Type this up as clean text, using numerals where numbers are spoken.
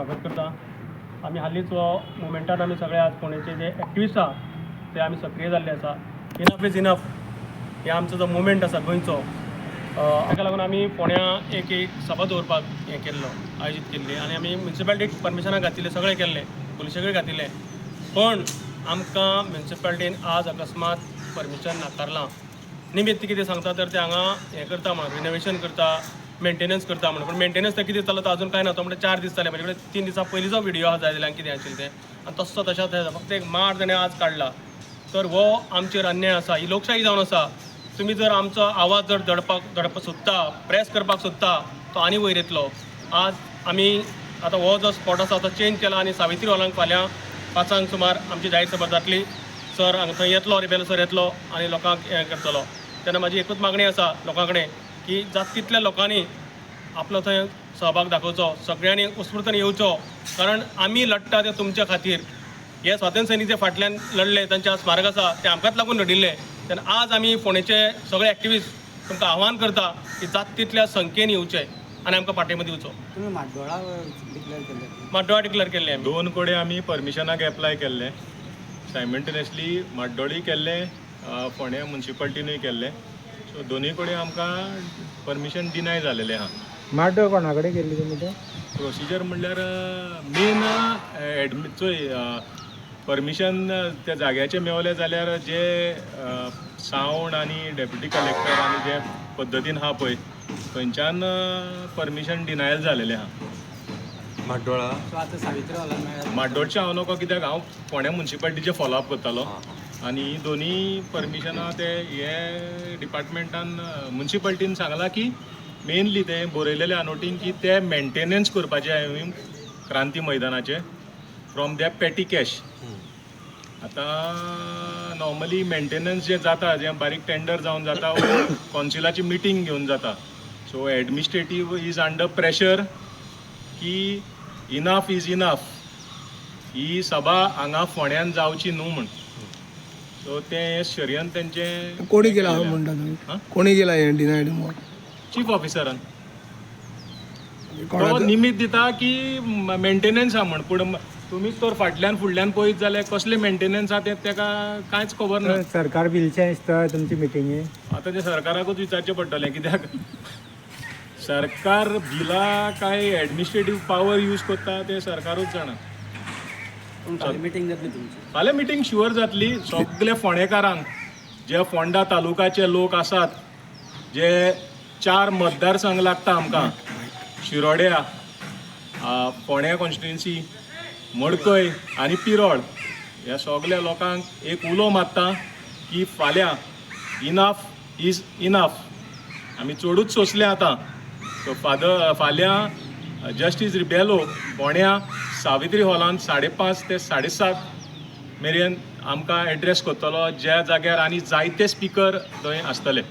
स्वागत करता। आमी हालींच मुवमेंटान आमी सगळे आज फोंडेचे जे एक्टिविस्ट आसा ते आमी सक्रिय जाल्ले आसा। इनफ इज इनफ हे आमचो जो मुवमेंट आसा गोंयचो, ताका लागून आमी फोंड्या एक सभा दवरपाक आयोजीत केल्ली आनी आमी म्युनिसिपालिटीक परमिशनाक घातिल्लें, सगळें केल्लें, पुलिशे कडेन घातिल्लें, पण आमकां म्युनिसिपालिटीन आज अकस्मात परमिशन नाकारलां। निमित्त कितें सांगता तर ते हांगा हें करता म्हणून, रिनोवेशन करता, मेंटेनन्स करता म्हणून, पण मेंटेनन्स ते कितें चलता अजून कांय ना। तो म्हणजे 4 दीस जाले, म्हजे कडेन 3 दिसां पयलींचो व्हिडियो आसा जाय जाल्यार कितें आशिल्लें तें, आनी तसो तशाच फक्त एक मार ताणें आज काडला। तर हो आमचेर अन्याय आसा, ही लोकशाही जावन आसा। तुमी जर आमचो आवाज जर धडपाक सोदता, प्रेस करपाक सोदता, तो आनी वयर येतलो। आज आमी आतां हो जो स्पॉट आसा तो चेंज केला आनी सावित्री हॉलांत फाल्यां 5 सुमार आमची जाहीर सभा जातली। सर हांगा थंय येतलो, रिबेलो सर येतलो आनी लोकांक हें करतलो। तेन्ना म्हाजी एकूच मागणी आसा लोकां कडेन की जाता तितल्या लोकांनी आपलो थंय सहभाग दाखोवचो, सगळ्यांनी उत्स्फूर्तपणे येवचो, कारण आमी लडटा ते तुमच्या खातीर। हे स्वातंत्र्य सैनीक जे फाटल्यान लढले तांच्या स्मारक आसा ते आमकांच लागून लढिल्ले। तेन्ना आज आमी फोंडेचे सगळे एक्टिविस्ट तुमकां आव्हान करता की जाता तितल्या संख्येन येवचे आनी आमकां पाठिंबो दिवचो। तुमी माड्डोळा डिक्लेअर केले? माड्डोळा डिक्लेअर केल्ले आमी। 2 कडेन आमी परमिशनाक एप्लाय केल्ले, सायमल्टेनियसली माड्डोळी केल्ले, फोंड्या म्युनिसिपालिटीनूय केल्ले। सो दोनूय कडेन आमकां परमिशन डिनाय जालेलें आहा। माड्डोळ कोणा कडेन केल्ली तुमी ते? प्रोसिजर म्हणल्यार मेन परमिशन त्या जाग्याचें मेवलें जाल्यार जे सावंड आनी डेप्युटी कलेक्टर आनी जे पद्दतीन आहा पळय थंयच्यान परमिशन डिनायल जालेलें आहा। माड्डोळा सो आतां सावित्री हॉलांत मेळ्ळा? माड्डोळचें हांव नकळो, कित्याक हांव फोंड्या म्युनिसिपालिटीचे फॉलोअप करतालो आनी ही दोनी परमिशनां ते हे डिपार्टमेंटान म्युनिसिपालिटीन सांगलां की मेनली ते बरयलेलें आहा नोटीन की ते मेंटेनन्स करपाचे हांवें क्रांती मैदानाचे फ्रॉम दॅट पेटी कॅश। आतां नॉर्मली मेंटेनन्स जे जाता, जे बारीक टेंडर जावन जाता, कॉन्सिलाची मिटींग घेवन जाता। So administrative is under pressure की इनफ इज इनफ, ही सभा हांगा फोंड्यान जावची न्हू म्हण। सो ते शर्यन तेंचे कोणी केला हा म्हणटा तुम्ही? कोणी केला हे डिनायड म्हणून? चीफ ऑफिसरान तो निमित दिता की मेंटेनन्स आहा म्हण, पूण तुमीच तर फाटल्यान फुडल्यान पळयत जाल्यार कसले मेंटेनन्स आहा ते तेका कांयच खबर ना। सरकार बिलचें दिसता तुमची मिटिंगे? आतां ते सरकाराकूच विचारचें पडटलें, कित्याक सरकार बिला काय एडमिनिस्ट्रेटीव पावर यूज करता ते सरकारूच जाणा। मिटींग जातली तुमची? फाल्यां मिटींग शुअर जातली। सगळे फोंडेकारांक, जे फोंडा तालुकाचे लोक आसात, जे 4 मतदारसंघ लागता आमकां, शिरोड्या, फोंड्या कॉन्स्टिट्युएन्सी, मडकय आनी पिरोळ, ह्या सगळ्या लोकांक एक उलो मारता की फाल्यां इनफ इज इनफ। आमी चडूच सोंसले आतां। सो फाल्यां जस्टीस रिबेलो फोंड्या सावित्री हॉलांत 5:30 ते 7:30 मेरेन आमकां एड्रेस करतलो, ज्या जाग्यार आनी जायते स्पिकर थंय आसतले।